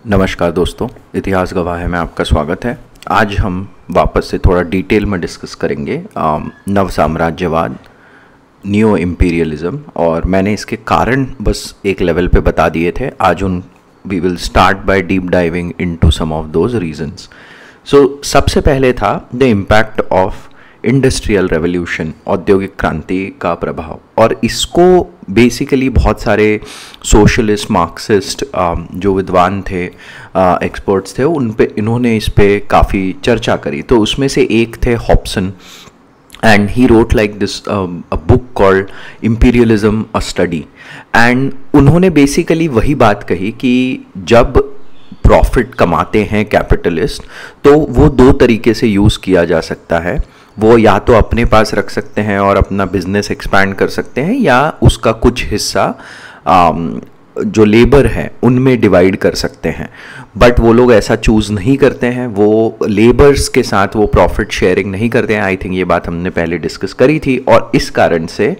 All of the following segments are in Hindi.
नमस्कार दोस्तों, इतिहास गवाह है में आपका स्वागत है। आज हम वापस से थोड़ा डिटेल में डिस्कस करेंगे नव साम्राज्यवाद, न्यू इम्पीरियलिज्म, और मैंने इसके कारण बस एक लेवल पे बता दिए थे। आज we will start by deep diving into some of those reasons. So सबसे पहले था the impact of industrial revolution, औद्योगिक क्रांति का प्रभाव। और इसको बेसिकली बहुत सारे सोशलिस्ट, मार्क्सिस्ट जो विद्वान थे, एक्सपर्ट्स थे, इन्होंने इस पे काफ़ी चर्चा करी। तो उसमें से एक थे Hobson, and he wrote like this a book called Imperialism a Study। and उन्होंने बेसिकली वही बात कही कि जब प्रॉफिट कमाते हैं कैपिटलिस्ट, तो वो दो तरीके से यूज़ किया जा सकता है। वो या तो अपने पास रख सकते हैं और अपना बिजनेस एक्सपैंड कर सकते हैं, या उसका कुछ हिस्सा जो लेबर है उनमें डिवाइड कर सकते हैं। बट वो लोग ऐसा चूज़ नहीं करते हैं, वो लेबर्स के साथ वो प्रॉफिट शेयरिंग नहीं करते हैं। आई थिंक ये बात हमने पहले डिस्कस करी थी, और इस कारण से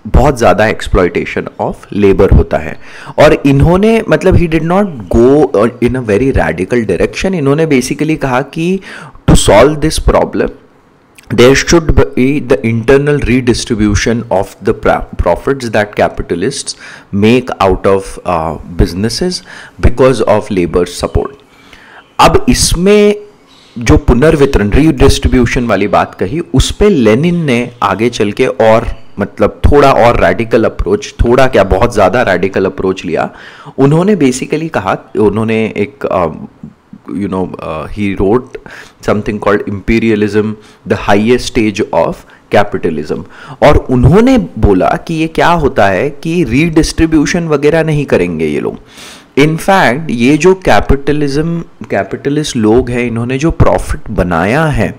बहुत ज़्यादा एक्सप्लॉयटेशन ऑफ लेबर होता है। और इन्होंने मतलब ही did not go in a very radical direction. इन्होंने बेसिकली कहा कि to solve this problem there should be the internal redistribution of the profits that capitalists make out of businesses because of labor support। अब इसमें जो पुनर्वितरण, रीडिस्ट्रीब्यूशन वाली बात कही, उस पे लेनिन ने आगे चल के और मतलब थोड़ा और रैडिकल अप्रोच, थोड़ा क्या बहुत ज़्यादा रैडिकल अप्रोच लिया। उन्होंने बेसिकली कहा, उन्होंने एक he wrote something called Imperialism, the highest stage of capitalism। और उन्होंने बोला कि ये क्या होता है कि रीडिस्ट्रीब्यूशन वगैरह नहीं करेंगे ये लोग। इनफैक्ट ये जो कैपिटलिस्ट लोग हैं, इन्होंने जो प्रॉफिट बनाया है,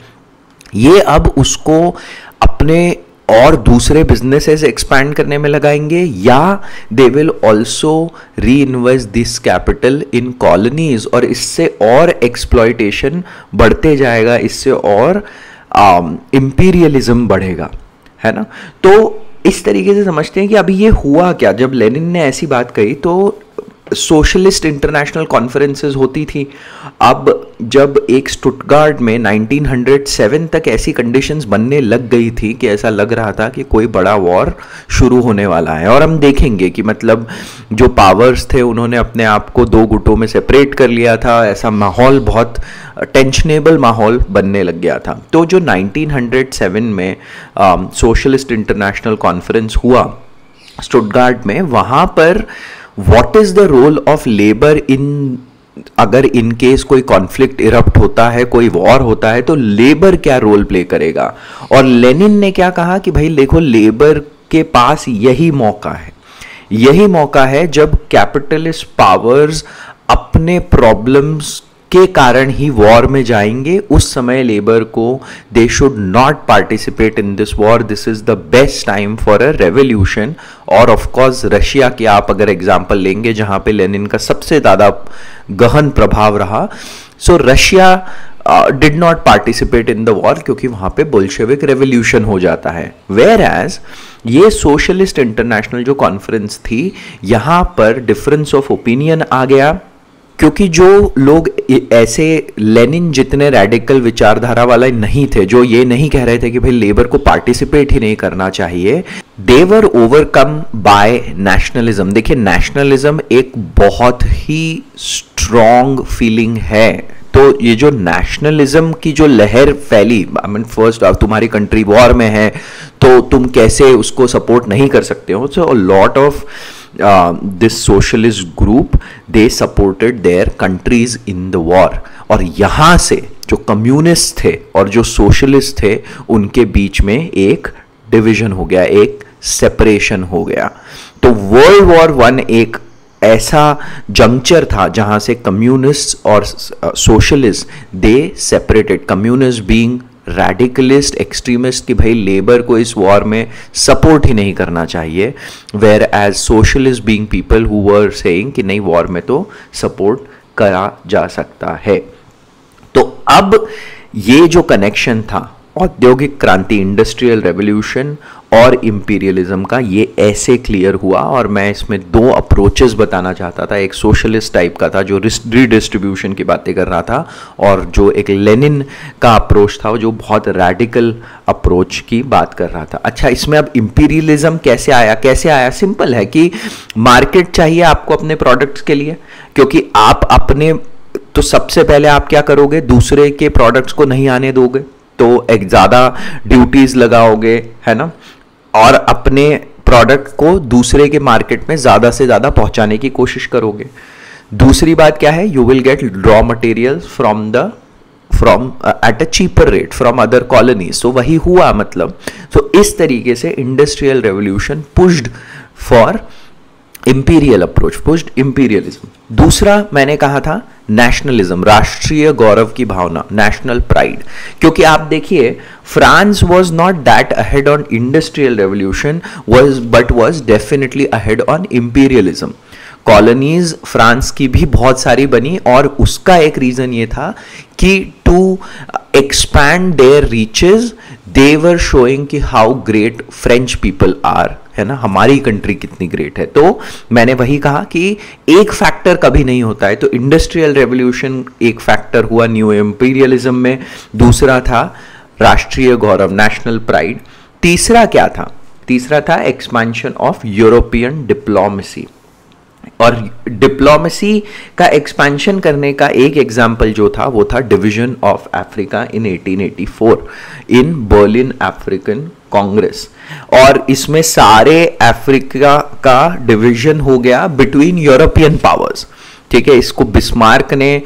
ये अब उसको अपने और दूसरे बिजनेसेस एक्सपैंड करने में लगाएंगे, या दे विल ऑल्सो री invest this capital in colonies, और इससे और एक्सप्लॉयटेशन बढ़ते जाएगा, इससे और इंपीरियलिज्म बढ़ेगा, है ना। तो इस तरीके से समझते हैं कि अभी ये हुआ क्या। जब लेनिन ने ऐसी बात कही तो सोशलिस्ट इंटरनेशनल कॉन्फ्रेंसेस होती थी। अब जब एक स्टुटगार्ट में 1907 तक ऐसी कंडीशंस बनने लग गई थी कि ऐसा लग रहा था कि कोई बड़ा वॉर शुरू होने वाला है। और हम देखेंगे कि मतलब जो पावर्स थे उन्होंने अपने आप को दो गुटों में सेपरेट कर लिया था। ऐसा माहौल, बहुत टेंशनेबल माहौल बनने लग गया था। तो जो 1907 में सोशलिस्ट इंटरनेशनल कॉन्फ्रेंस हुआ स्टुटगार्ट में, वहाँ पर what is the role of labour in, अगर इन केस कोई कॉन्फ्लिक्ट इरप्ट होता है, कोई वॉर होता है, तो लेबर क्या रोल प्ले करेगा। और लेनिन ने क्या कहा कि भाई देखो, लेबर के पास यही मौका है जब कैपिटलिस्ट पावर्स अपने प्रॉब्लम्स के कारण ही वॉर में जाएंगे, उस समय लेबर को they should not participate in this war. This is the best time for a revolution. और ऑफ कोर्स रशिया की आप अगर एग्जांपल लेंगे, जहां पे लेनिन का सबसे ज़्यादा गहन प्रभाव रहा, सो Russia did not participate in the war, क्योंकि वहां पे बोल्शेविक रेवोल्यूशन हो जाता है। वेयर एज ये सोशलिस्ट इंटरनेशनल जो कॉन्फ्रेंस थी, यहां पर डिफरेंस ऑफ ओपिनियन आ गया, क्योंकि जो लोग ऐसे लेनिन जितने रैडिकल विचारधारा वाले नहीं थे, जो ये नहीं कह रहे थे कि भाई लेबर को पार्टिसिपेट ही नहीं करना चाहिए, दे वर ओवरकम बाय नेशनलिज्म। देखिए, नेशनलिज्म एक बहुत ही स्ट्रॉन्ग फीलिंग है। तो ये जो नेशनलिज्म की जो लहर फैली, आई मीन फर्स्ट तुम्हारी कंट्री वॉर में है तो तुम कैसे उसको सपोर्ट नहीं कर सकते हो। So a lot of this socialist group, they supported their countries in the war। और यहाँ से जो कम्युनिस्ट थे और जो सोशलिस्ट थे, उनके बीच में एक डिवीजन हो गया, एक सेपरेशन हो गया। तो वर्ल्ड वॉर वन एक ऐसा जंक्चर था जहाँ से कम्युनिस्ट और socialist they separated. Communist being radicalist, extremist, कि भाई लेबर को इस वॉर में सपोर्ट ही नहीं करना चाहिए, where as socialist being people who were saying कि नहीं, वॉर में तो सपोर्ट करा जा सकता है। तो अब ये जो कनेक्शन था औद्योगिक क्रांति, इंडस्ट्रियल रेवोल्यूशन और इंपीरियलिज्म का, ये ऐसे क्लियर हुआ। और मैं इसमें दो अप्रोचेस बताना चाहता था, एक सोशलिस्ट टाइप का था जो रीडिस्ट्रीब्यूशन की बातें कर रहा था, और जो एक लेनिन का अप्रोच था जो बहुत रैडिकल अप्रोच की बात कर रहा था। अच्छा, इसमें अब इंपीरियलिज्म कैसे आया? सिंपल है कि मार्केट चाहिए आपको अपने प्रोडक्ट्स के लिए, क्योंकि आप अपने, तो सबसे पहले आप क्या करोगे, दूसरे के प्रोडक्ट्स को नहीं आने दोगे, तो एक ज़्यादा ड्यूटीज लगाओगे, है ना, और अपने प्रोडक्ट को दूसरे के मार्केट में ज़्यादा से ज़्यादा पहुंचाने की कोशिश करोगे। दूसरी बात क्या है, you will get raw materials from at a cheaper rate from other colonies. So वही हुआ, मतलब सो इस तरीके से industrial revolution pushed for imperial approach, pushed imperialism. दूसरा मैंने कहा था नेशनलिज्म, राष्ट्रीय गौरव की भावना, नेशनल प्राइड। क्योंकि आप देखिए, France was not that ahead on industrial revolution but was definitely ahead on imperialism. Colonies France की भी बहुत सारी बनी, और उसका एक रीजन ये था कि to expand their riches they were showing कि how great French people are, है ना, हमारी कंट्री कितनी ग्रेट है। तो मैंने वही कहा कि एक फैक्टर कभी नहीं होता है, तो इंडस्ट्रियल रेवोल्यूशन एक फैक्टर हुआ न्यू इंपीरियलिज्म में, दूसरा था राष्ट्रीय गौरव, नेशनल प्राइड। तीसरा क्या था? तीसरा था एक्सपेंशन ऑफ यूरोपियन डिप्लोमेसी। और डिप्लोमेसी का एक्सपेंशन करने का एक एग्जाम्पल जो था वो था division of Africa in 1884 in Berlin African Congress. और इसमें सारे अफ्रीका का डिवीजन हो गया बिटवीन यूरोपियन पावर्स, ठीक है। इसको बिस्मार्क ने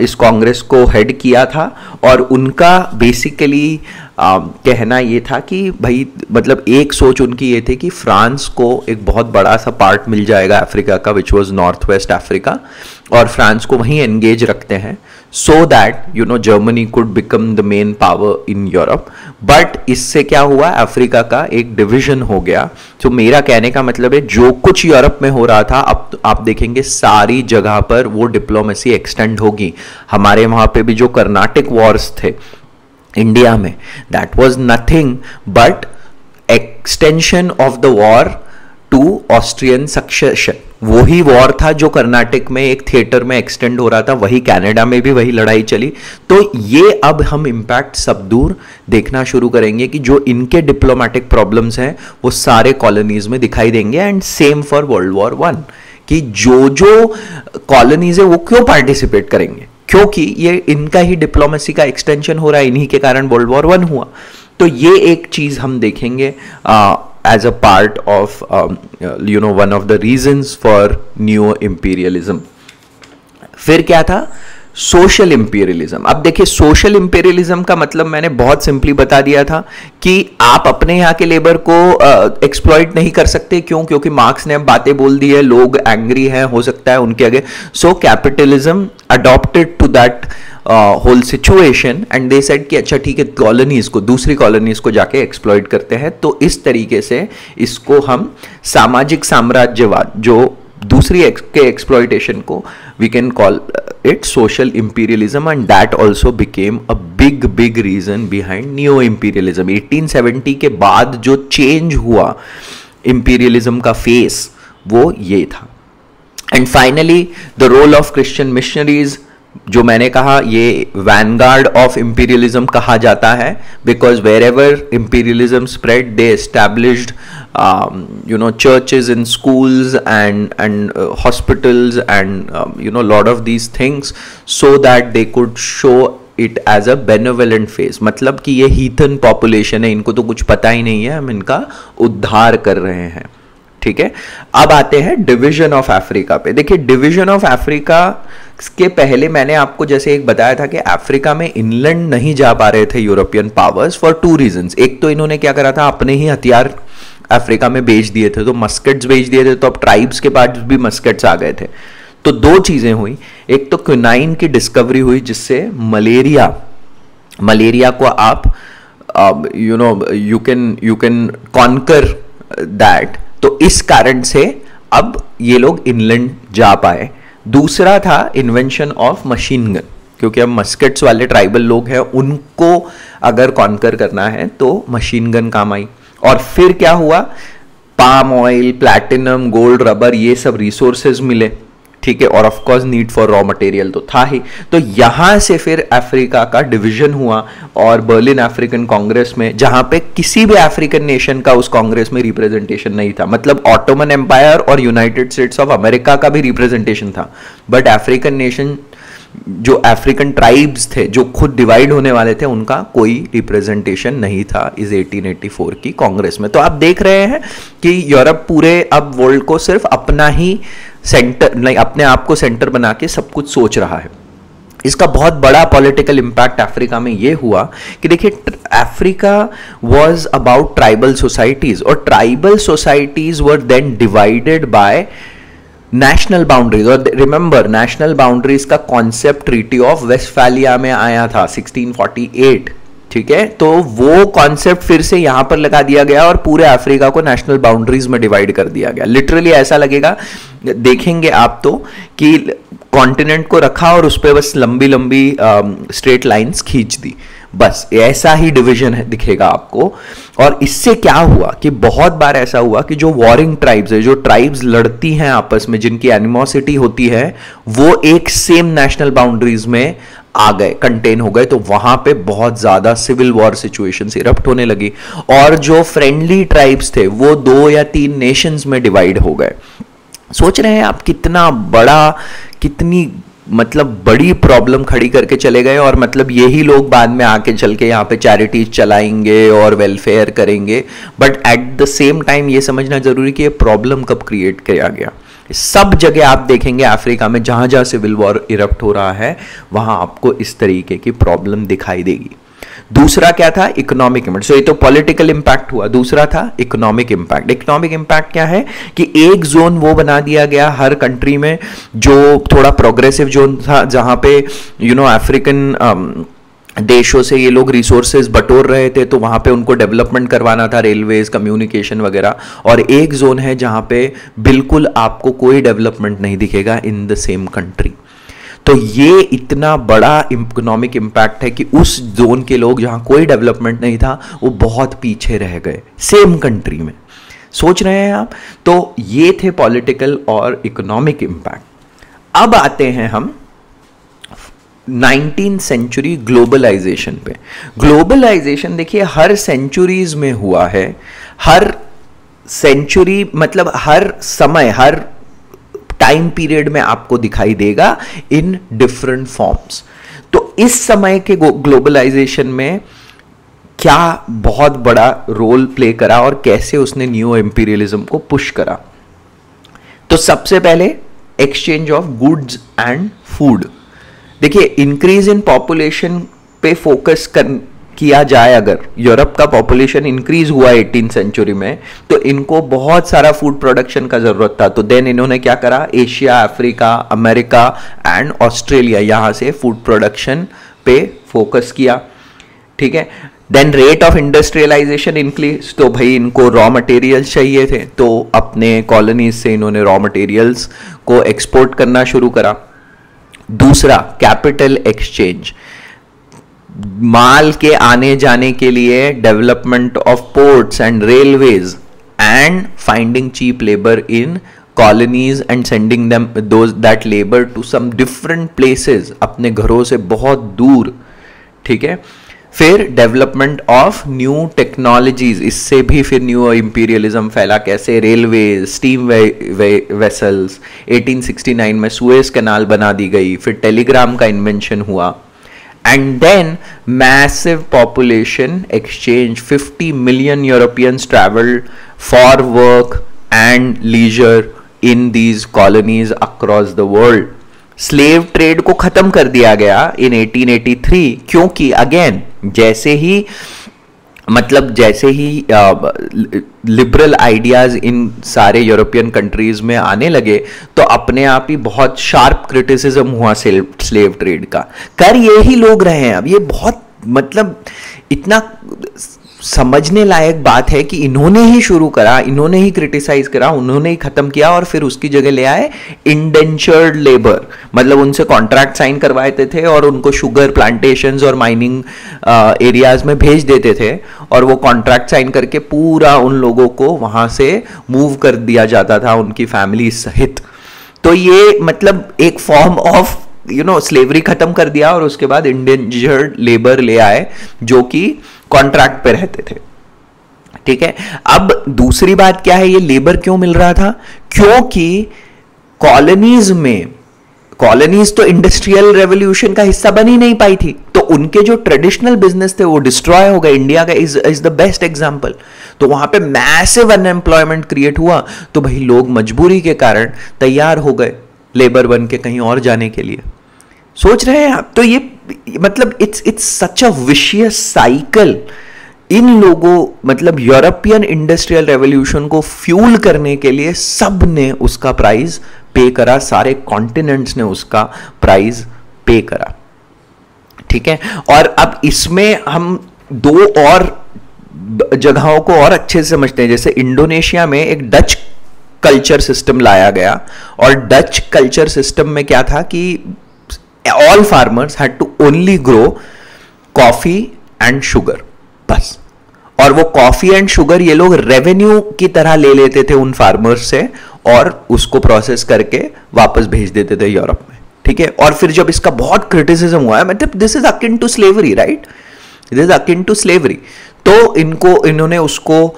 इस कांग्रेस को हेड किया था, और उनका बेसिकली कहना ये था कि भाई, मतलब एक सोच उनकी ये थी कि फ्रांस को एक बहुत बड़ा सा पार्ट मिल जाएगा अफ्रीका का, which was north west Africa, और फ्रांस को वहीं एंगेज रखते हैं सो that you know Germany could become the main power in Europe. But इससे क्या हुआ, अफ्रीका का एक डिवीजन हो गया। तो मेरा कहने का मतलब है, जो कुछ यूरोप में हो रहा था, अब आप देखेंगे सारी जगह पर वो डिप्लोमेसी एक्सटेंड होगी। हमारे वहां पे भी जो कर्नाटिक वॉर्स थे इंडिया में, that was nothing but extension of the war to Austrian succession. वही वॉर था जो कर्नाटक में एक थिएटर में एक्सटेंड हो रहा था, वही कनाडा में भी वही लड़ाई चली। तो ये अब हम इम्पैक्ट सब दूर देखना शुरू करेंगे कि जो इनके डिप्लोमेटिक प्रॉब्लम्स हैं वो सारे कॉलोनीज में दिखाई देंगे। And same for world war one, कि जो जो कॉलोनीज है वो क्यों पार्टिसिपेट करेंगे, क्योंकि ये इनका ही डिप्लोमेसी का एक्सटेंशन हो रहा है, इन्हीं के कारण वर्ल्ड वॉर वन हुआ। तो ये एक चीज हम देखेंगे as a part of one of the reasons for neo imperialism। फिर क्या था, सोशल इंपीरियलिज्म। अब देखिए, सोशल इंपीरियलिज्म का मतलब मैंने बहुत सिंपली बता दिया था कि आप अपने यहाँ के लेबर को एक्सप्लॉइट नहीं कर सकते। क्यों? क्योंकि मार्क्स ने अब बातें बोल दी है, लोग एंग्री हैं, हो सकता है उनके आगे। So capitalism adopted to that whole situation and they said कि अच्छा ठीक है, कॉलोनीज को, दूसरी कॉलोनीज को जाके एक्सप्लॉइट करते हैं। तो इस तरीके से इसको हम सामाजिक साम्राज्यवाद, जो दूसरी के एक्सप्लॉइटेशन को, we can call it social imperialism, and that also became a big reason behind new imperialism. 1870 के बाद जो चेंज हुआ इंपीरियलिज्म का फेस, वो ये था। And finally the role of Christian missionaries, जो मैंने कहा ये वैनगार्ड ऑफ इंपीरियलिज्म कहा जाता है, because wherever imperialism spread they established churches and schools and hospitals and lot of these things so that they could show it as a benevolent face। मतलब कि ये हीथन पॉपुलेशन है, इनको तो कुछ पता ही नहीं है, हम इनका उद्धार कर रहे हैं, ठीक है। अब आते हैं डिवीजन ऑफ अफ्रीका पे। देखिए, डिवीजन ऑफ अफ्रीका के पहले मैंने आपको जैसे एक बताया था कि अफ्रीका में इनलैंड नहीं जा पा रहे थे यूरोपियन पावर्स फॉर 2 रीजंस। एक तो इन्होंने क्या करा था, अपने ही हथियार अफ्रीका में बेच दिए थे, तो मस्केट्स बेच दिए थे, तो अब ट्राइब्स के पास भी मस्केट्स आ गए थे। तो 2 चीजें हुई, एक तो क्विनाइन की डिस्कवरी हुई जिससे मलेरिया को आप यू कैन कॉन्कर दैट। तो इस कारण से अब ये लोग इनलैंड जा पाए। दूसरा था इन्वेंशन ऑफ मशीन गन, क्योंकि अब मस्केट्स वाले ट्राइबल लोग हैं, उनको अगर कॉन्कर करना है तो मशीन गन काम आई। और फिर क्या हुआ, palm oil, platinum, gold, rubber, ये सब रिसोर्सेज मिले, ठीक है, और of course need for raw material तो था ही। तो यहां से फिर अफ्रीका का डिवीजन हुआ और बर्लिन अफ्रीकन कांग्रेस में, जहां पे किसी भी अफ्रीकन नेशन का उस कांग्रेस में रिप्रेजेंटेशन नहीं था, मतलब ऑटोमन एम्पायर और यूनाइटेड स्टेट्स ऑफ अमेरिका का भी रिप्रेजेंटेशन था, बट अफ्रीकन नेशन, जो अफ्रीकन ट्राइब्स थे जो खुद डिवाइड होने वाले थे, उनका कोई रिप्रेजेंटेशन नहीं था इस 1884 की कांग्रेस में। तो आप देख रहे हैं कि यूरोप पूरे अब वर्ल्ड को सिर्फ अपना ही सेंटर, नहीं, अपने आप को सेंटर बना के सब कुछ सोच रहा है। इसका बहुत बड़ा पॉलिटिकल इंपैक्ट अफ्रीका में यह हुआ कि देखिए, Africa was about tribal societies, और tribal societies were then divided by national boundaries. और रिमेंबर, नेशनल बाउंड्रीज का कॉन्सेप्ट ट्रीटी ऑफ वेस्टफैलिया में आया था 1648, ठीक है। तो वो कॉन्सेप्ट फिर से यहां पर लगा दिया गया और पूरे अफ्रीका को नेशनल बाउंड्रीज में डिवाइड कर दिया गया। लिटरली ऐसा लगेगा, देखेंगे आप तो, कि कॉन्टिनेंट को रखा और उस पर बस लंबी लंबी स्ट्रेट लाइंस खींच दी, बस ऐसा ही डिवीजन है दिखेगा आपको। और इससे क्या हुआ कि बहुत बार ऐसा हुआ कि जो वॉरिंग ट्राइब्स है, जो ट्राइब्स लड़ती हैं आपस में, जिनकी एनिमोसिटी होती है, वो एक सेम नेशनल बाउंड्रीज में आ गए, कंटेन हो गए। तो वहां पे बहुत ज्यादा सिविल वॉर सिचुएशंस इरप्ट होने लगी और जो फ्रेंडली ट्राइब्स थे वो 2 या 3 नेशंस में डिवाइड हो गए। सोच रहे हैं आप कितना बड़ा, कितनी मतलब बड़ी प्रॉब्लम खड़ी करके चले गए। और मतलब यही लोग बाद में आके चल के यहाँ पे चैरिटीज चलाएंगे और वेलफेयर करेंगे, but at the same time ये समझना जरूरी कि ये प्रॉब्लम कब क्रिएट किया गया। सब जगह आप देखेंगे अफ्रीका में, जहां जहां सिविल वॉर इरप्ट हो रहा है, वहां आपको इस तरीके की प्रॉब्लम दिखाई देगी। दूसरा क्या था, इकोनॉमिक इम्पैक्ट। सो ये तो पॉलिटिकल इंपैक्ट हुआ, दूसरा था इकोनॉमिक इंपैक्ट। इकोनॉमिक इंपैक्ट क्या है कि एक जोन वो बना दिया गया हर कंट्री में जो थोड़ा प्रोग्रेसिव जोन था, जहां पे अफ्रीकन देशों से ये लोग रिसोर्सेज बटोर रहे थे, तो वहां पे उनको डेवलपमेंट करवाना था, रेलवेज, कम्युनिकेशन वगैरह। और एक जोन है जहां पे बिल्कुल आपको कोई डेवलपमेंट नहीं दिखेगा इन द सेम कंट्री। तो ये इतना बड़ा इकोनॉमिक इंपैक्ट है कि उस जोन के लोग, जहां कोई डेवलपमेंट नहीं था, वो बहुत पीछे रह गए सेम कंट्री में। सोच रहे हैं आप? तो ये थे पॉलिटिकल और इकोनॉमिक इंपैक्ट। अब आते हैं हम 19th सेंचुरी ग्लोबलाइजेशन पे। ग्लोबलाइजेशन देखिए हर सेंचुरीज में हुआ है, हर सेंचुरी मतलब हर समय, हर टाइम पीरियड में आपको दिखाई देगा इन डिफरेंट फॉर्म्स। तो इस समय के ग्लोबलाइजेशन में क्या बहुत बड़ा रोल प्ले करा और कैसे उसने न्यू इंपीरियलिज्म को पुश करा। तो सबसे पहले exchange of goods and food. देखिए, इंक्रीज इन पॉपुलेशन पे फोकस किया जाए, अगर यूरोप का पॉपुलेशन इंक्रीज हुआ 18th सेंचुरी में, तो इनको बहुत सारा फूड प्रोडक्शन का जरूरत था। तो देन इन्होंने क्या करा, Asia, Africa, America and Australia, यहां से फूड प्रोडक्शन पे फोकस किया, ठीक है। Then rate of industrialisation increase, तो भाई इनको रॉ मटेरियल्स चाहिए थे, तो अपने कॉलोनीज से इन्होंने रॉ मटेरियल्स को एक्सपोर्ट करना शुरू करा। दूसरा, कैपिटल एक्सचेंज, माल के आने जाने के लिए development of ports and railways and finding cheap labour in colonies and sending them those that labour to some different places, अपने घरों से बहुत दूर, ठीक है। फिर डेवलपमेंट ऑफ न्यू टेक्नोलॉजीज, इससे भी फिर न्यू इंपीरियलिज्म फैला। कैसे, रेलवे, स्टीम वेसल्स, 1869 में सुएज कैनाल बना दी गई, फिर टेलीग्राम का इन्वेंशन हुआ। And then massive population exchange, 50 million Europeans traveled for work and leisure in these colonies across the world. Slave trade को खत्म कर दिया गया इन 1883, क्योंकि अगेन जैसे ही लिबरल आइडियाज इन सारे यूरोपियन कंट्रीज में आने लगे, तो अपने आप ही बहुत शार्प क्रिटिसिज्म हुआ स्लेव ट्रेड का। कर ये ही लोग रहे हैं अब, ये बहुत मतलब इतना समझने लायक बात है कि इन्होंने ही शुरू करा, इन्होंने ही क्रिटिसाइज करा, उन्होंने ही खत्म किया और फिर उसकी जगह ले आए इंडेंचर्ड लेबर, मतलब उनसे कॉन्ट्रैक्ट साइन करवाते थे और उनको शुगर प्लांटेशंस और माइनिंग एरियाज में भेज देते थे और वो कॉन्ट्रैक्ट साइन करके पूरा उन लोगों को वहां से मूव कर दिया जाता था उनकी फैमिली सहित। तो ये मतलब एक फॉर्म ऑफ स्लेवरी खत्म कर दिया और उसके बाद इंडेंजर्ड लेबर ले आए जो कि कॉन्ट्रैक्ट पे रहते थे। ठीक है, अब दूसरी बात क्या है, ये लेबर क्यों मिल रहा था? क्योंकि कॉलोनीज तो इंडस्ट्रियल रेवोल्यूशन का हिस्सा बन ही नहीं पाई थी, तो उनके जो ट्रेडिशनल बिजनेस थे वो डिस्ट्रॉय हो गए। इंडिया का इज द बेस्ट एग्जांपल। तो वहां पे मैसिव अनएम्प्लॉयमेंट क्रिएट हुआ, तो भाई लोग मजबूरी के कारण तैयार हो गए लेबर बन के कहीं और जाने के लिए। सोच रहे हैं आप? तो ये मतलब it's such a vicious cycle. इन लोगों मतलब यूरोपियन इंडस्ट्रियल रेवोल्यूशन को फ्यूल करने के लिए सब ने उसका प्राइस पे करा, सारे कॉन्टिनेंट्स ने उसका प्राइस पे करा। ठीक है, और अब इसमें हम दो और जगहों को और अच्छे से समझते हैं। जैसे इंडोनेशिया में एक डच कल्चर सिस्टम लाया गया, और डच कल्चर सिस्टम में क्या था कि all farmers had to only grow coffee and sugar, बस। और वो कॉफी एंड शुगर ये लोग रेवेन्यू की तरह ले लेते थे उन फार्मर्स से और उसको प्रोसेस करके वापस भेज देते थे यूरोप में। ठीक है, और फिर जब इसका बहुत क्रिटिसिज्म हुआ है, मतलब this is akin to slavery, right, this is akin to slavery, तो इन्होंने उसको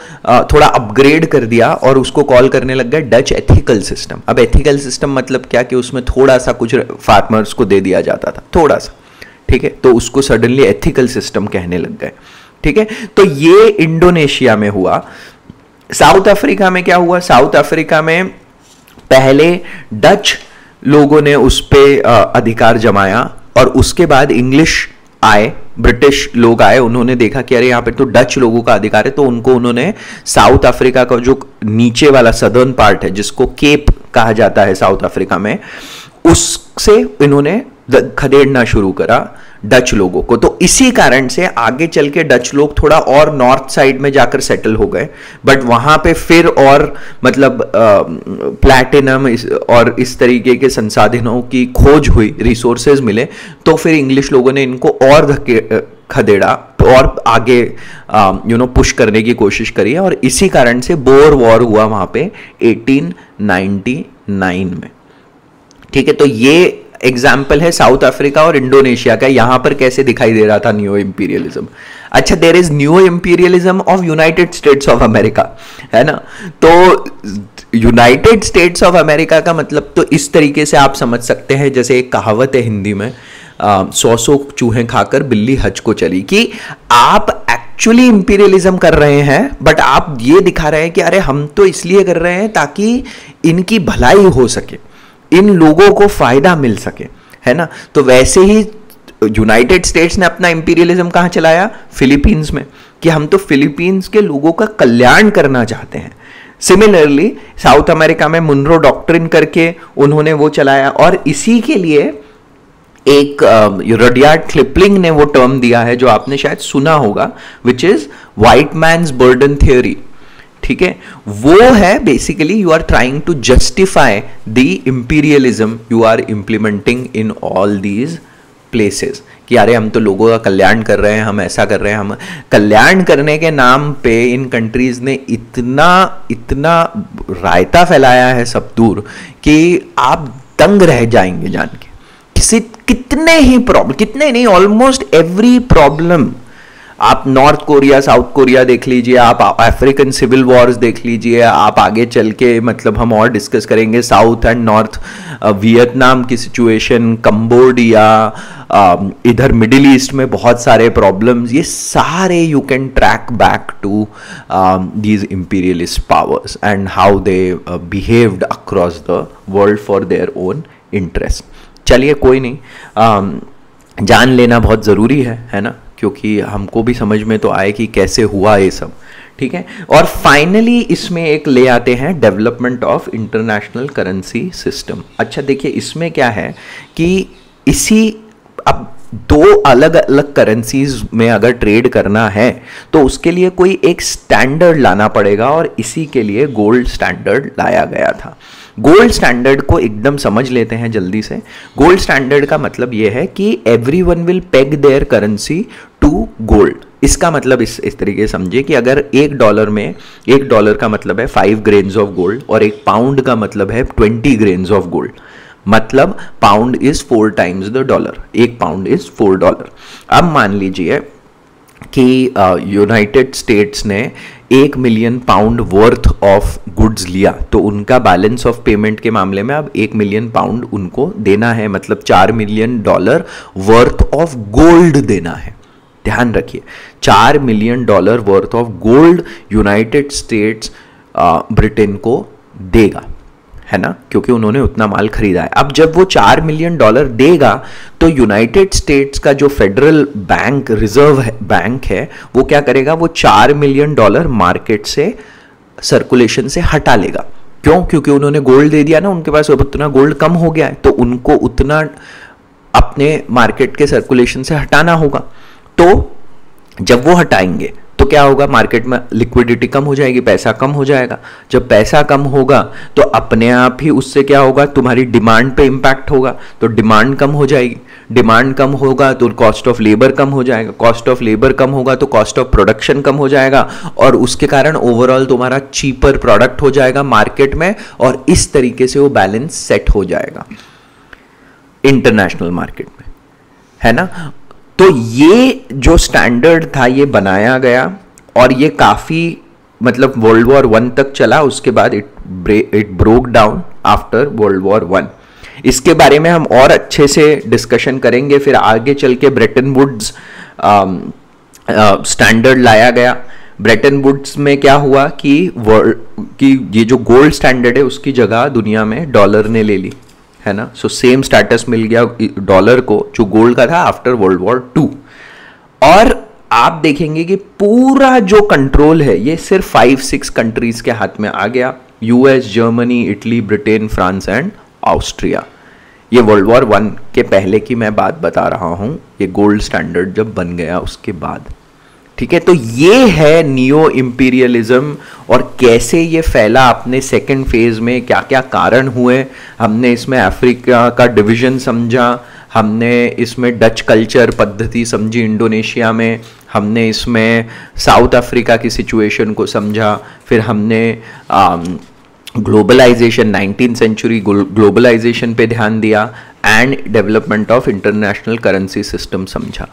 थोड़ा अपग्रेड कर दिया और उसको कॉल करने लग गए डच एथिकल सिस्टम। अब एथिकल सिस्टम मतलब क्या कि उसमें थोड़ा सा कुछ फार्मर्स को दे दिया जाता था, थोड़ा सा। ठीक है, तो उसको सडनली एथिकल सिस्टम कहने लग गए। ठीक है, तो ये इंडोनेशिया में हुआ। साउथ अफ्रीका में क्या हुआ? साउथ अफ्रीका में पहले डच लोगों ने उस पर अधिकार जमाया और उसके बाद इंग्लिश आए, ब्रिटिश लोग आए, उन्होंने देखा कि अरे यहाँ पे तो डच लोगों का अधिकार है, तो उन्होंने साउथ अफ्रीका का जो नीचे वाला सदर्न पार्ट है जिसको केप कहा जाता है साउथ अफ्रीका में, उससे इन्होंने खदेड़ना शुरू करा डच लोगों को। तो इसी कारण से आगे चल के डच लोग थोड़ा और नॉर्थ साइड में जाकर सेटल हो गए, बट वहां पे फिर और मतलब प्लैटिनम और इस तरीके के संसाधनों की खोज हुई, रिसोर्सेज मिले, तो फिर इंग्लिश लोगों ने इनको और खदेड़ा और आगे पुश करने की कोशिश करी, और इसी कारण से बोर वॉर हुआ वहां पे 1899 में। ठीक है, तो ये एग्जाम्पल है साउथ अफ्रीका और इंडोनेशिया का। यहां पर कैसे दिखाई दे रहा था न्यू इंपीरियलिज्म। अच्छा, there is new imperialism of United States of America, है ना। तो यूनाइटेड स्टेट्स ऑफ अमेरिका का मतलब तो इस तरीके से आप समझ सकते हैं, जैसे एक कहावत है हिंदी में, 100 चूहे खाकर बिल्ली हज को चली, कि आप एक्चुअली इंपीरियलिज्म कर रहे हैं बट आप ये दिखा रहे हैं कि अरे हम तो इसलिए कर रहे हैं ताकि इनकी भलाई हो सके, इन लोगों को फायदा मिल सके, है ना। तो वैसे ही यूनाइटेड स्टेट्स ने अपना इंपीरियलिज्म कहां चलाया? फिलीपींस में, कि हम तो फिलीपींस के लोगों का कल्याण करना चाहते हैं। सिमिलरली साउथ अमेरिका में मुनरो डॉक्ट्रिन करके उन्होंने वो चलाया, और इसी के लिए एक रडियार्ड किपलिंग ने वो टर्म दिया है जो आपने शायद सुना होगा, which is white man's burden theory. ठीक है, वो है basically you are trying to justify the imperialism you are implementing in all these places, कि अरे हम तो लोगों का कल्याण कर रहे हैं, हम ऐसा कर रहे हैं। हम कल्याण करने के नाम पे इन कंट्रीज ने इतना इतना रायता फैलाया है सब दूर कि आप दंग रह जाएंगे जान के। कितने ही प्रॉब्लम, कितने नहीं, ऑलमोस्ट एवरी प्रॉब्लम, आप नॉर्थ कोरिया साउथ कोरिया देख लीजिए, आप अफ्रीकन सिविल वॉर्स देख लीजिए, आप आगे चल के मतलब हम और डिस्कस करेंगे साउथ एंड नॉर्थ वियतनाम की सिचुएशन, कंबोडिया, इधर मिडिल ईस्ट में बहुत सारे प्रॉब्लम्स, ये सारे you can track back to these imperialist powers and how they behaved across the world for their own interest. चलिए कोई नहीं, जान लेना बहुत ज़रूरी है ना, क्योंकि हमको भी समझ में तो आए कि कैसे हुआ ये सब। ठीक है, और फाइनली इसमें एक ले आते हैं development of international currency system. अच्छा देखिए, इसमें क्या है कि अब दो अलग अलग करेंसीज में अगर ट्रेड करना है तो उसके लिए कोई एक स्टैंडर्ड लाना पड़ेगा, और इसी के लिए गोल्ड स्टैंडर्ड लाया गया था। गोल्ड स्टैंडर्ड को एकदम समझ लेते हैं जल्दी से। गोल्ड स्टैंडर्ड का मतलब यह है कि everyone will peg their currency to gold. इसका मतलब इस तरीके से समझिए कि अगर $1 में, $1 का मतलब है 5 ग्रेन्स ऑफ गोल्ड, और एक पाउंड का मतलब है 20 ग्रेन्स ऑफ गोल्ड, मतलब pound is 4 times the dollar, एक पाउंड इज $4। अब मान लीजिए कि यूनाइटेड स्टेट्स ने 1 million pound worth of goods लिया, तो उनका बैलेंस ऑफ पेमेंट के मामले में अब 1 मिलियन पाउंड उनको देना है, मतलब $4 मिलियन वर्थ ऑफ गोल्ड देना है। ध्यान रखिए, $4 million worth of gold United states Britain को देगा, है ना, क्योंकि उन्होंने उतना माल खरीदा है। अब जब वो $4 मिलियन देगा तो यूनाइटेड स्टेट्स का जो फेडरल बैंक, रिजर्व बैंक है, वो क्या करेगा, वो $4 मिलियन मार्केट से, सर्कुलेशन से हटा लेगा। क्यों? क्योंकि उन्होंने गोल्ड दे दिया ना, उनके पास अब उतना गोल्ड कम हो गया है, तो उनको उतना अपने मार्केट के सर्कुलेशन से हटाना होगा। तो जब वो हटाएंगे तो क्या होगा, मार्केट में लिक्विडिटी कम हो जाएगी, पैसा कम हो जाएगा। जब पैसा कम होगा तो अपने आप ही उससे क्या होगा, तुम्हारी डिमांड पे इंपैक्ट होगा, तो डिमांड कम हो जाएगी। डिमांड कम होगा तो कॉस्ट ऑफ लेबर कम हो जाएगा, कॉस्ट ऑफ लेबर कम होगा तो कॉस्ट ऑफ प्रोडक्शन कम हो जाएगा, और उसके कारण ओवरऑल तुम्हारा चीपर प्रोडक्ट हो जाएगा मार्केट में, और इस तरीके से वो बैलेंस सेट हो जाएगा इंटरनेशनल मार्केट में, है ना। तो ये जो स्टैंडर्ड था ये बनाया गया, और ये काफ़ी मतलब वर्ल्ड वॉर 1 तक चला, उसके बाद it broke down after world war 1। इसके बारे में हम और अच्छे से डिस्कशन करेंगे, फिर आगे चल के ब्रेटन वुड्स स्टैंडर्ड लाया गया। ब्रेटन वुड्स में क्या हुआ कि ये जो गोल्ड स्टैंडर्ड है उसकी जगह दुनिया में डॉलर ने ले ली, है ना। सो सेम स्टेटस मिल गया डॉलर को जो गोल्ड का था आफ्टर वर्ल्ड वॉर 2। और आप देखेंगे कि पूरा जो कंट्रोल है ये सिर्फ 5-6 कंट्रीज के हाथ में आ गया, US, Germany, Italy, Britain, France and Austria. ये वर्ल्ड वॉर 1 के पहले की मैं बात बता रहा हूं, ये गोल्ड स्टैंडर्ड जब बन गया उसके बाद, ठीक है। तो ये है नियो इंपीरियलिज्म, और कैसे ये फैला अपने सेकंड फेज में, क्या क्या कारण हुए। हमने इसमें अफ्रीका का डिवीजन समझा, हमने इसमें डच कल्चर पद्धति समझी इंडोनेशिया में, हमने इसमें साउथ अफ्रीका की सिचुएशन को समझा, फिर हमने ग्लोबलाइजेशन, 19th सेंचुरी ग्लोबलाइजेशन पे ध्यान दिया, and development of international currency system समझा।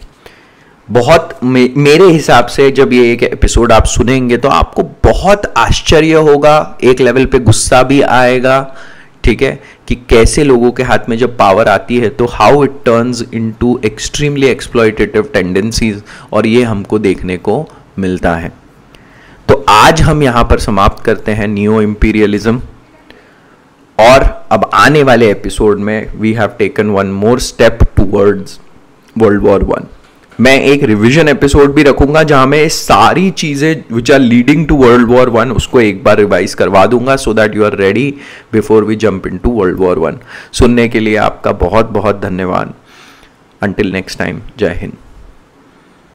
बहुत मेरे हिसाब से जब ये एक एपिसोड आप सुनेंगे तो आपको बहुत आश्चर्य होगा, एक लेवल पे गुस्सा भी आएगा, ठीक है, कि कैसे लोगों के हाथ में जब पावर आती है तो how it turns into extremely exploitative tendencies, और ये हमको देखने को मिलता है। तो आज हम यहां पर समाप्त करते हैं नियो इंपीरियलिज्म, और अब आने वाले एपिसोड में we have taken one more step towards world war 1। मैं एक रिवीजन एपिसोड भी रखूंगा जहां मैं सारी चीजें which are leading to world war 1 उसको एक बार रिवाइज करवा दूंगा, so that you are ready before we jump into world war 1। सुनने के लिए आपका बहुत बहुत धन्यवाद। अंटिल नेक्स्ट टाइम, जय हिंद।